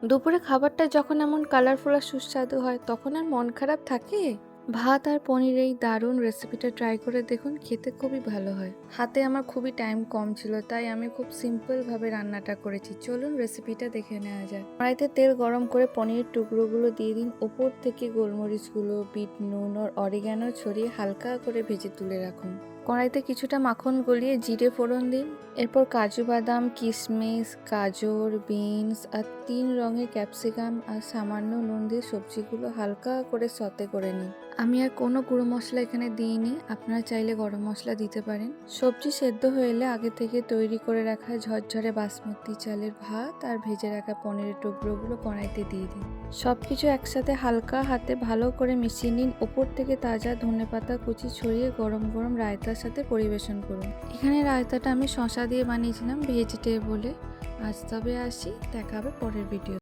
দুপুরে খাবারটা যখন এমন কালারফুল আর সুস্বাদু হয় তখন আর মন খারাপ থাকে? ভাত আর পনির এই দারুণ রেসিপিটা ট্রাই করে দেখুন, খেতে খুবই ভালো হয়। হাতে আমার খুবই টাইম কম ছিল, তাই আমি খুব সিম্পল ভাবে রান্নাটা করেছি। চলুন রেসিপিটা দেখে নেওয়া যায়। কড়াইতে তেল গরম করে পনিরের টুকরোগুলো দিয়ে দিন। ওপর থেকে গোলমরিচগুলো, বিট নুন আর অরিগ্যানো ছড়িয়ে হালকা করে ভেজে তুলে রাখুন। কড়াইতে কিছুটা মাখন গলিয়ে জিরে ফোড়ন দিন। এরপর কাজু বাদাম, কিশমিশ, গাজর, বিনস আর 3 রঙের ক্যাপসিকাম আর সামান্য নুন দিয়ে সবজিগুলো হালকা করে সতে করে নিন। আমি আর কোনো গুঁড়ো মশলা এখানে দিইনি, আপনারা চাইলে গরম মশলা দিতে পারেন। সবজি সেদ্ধ হয়ে এলে আগে থেকে তৈরি করে রাখা ঝরঝরে বাসমতি চালের ভাত আর ভেজে রাখা পনিরের টুকরোগুলো কড়াইতে দিয়ে দিন। সবকিছু একসাথে হালকা হাতে ভালো করে মিশিয়ে নিন। ওপর থেকে তাজা ধনেপাতা কুচি ছড়িয়ে গরম গরম রায়তার সাথে পরিবেশন করুন। এখানে রায়তাটা আমি শসা দিয়ে বানিয়েছিলাম ভেজিটেবলে। আজ তবে আসি, দেখা হবে পরের ভিডিও।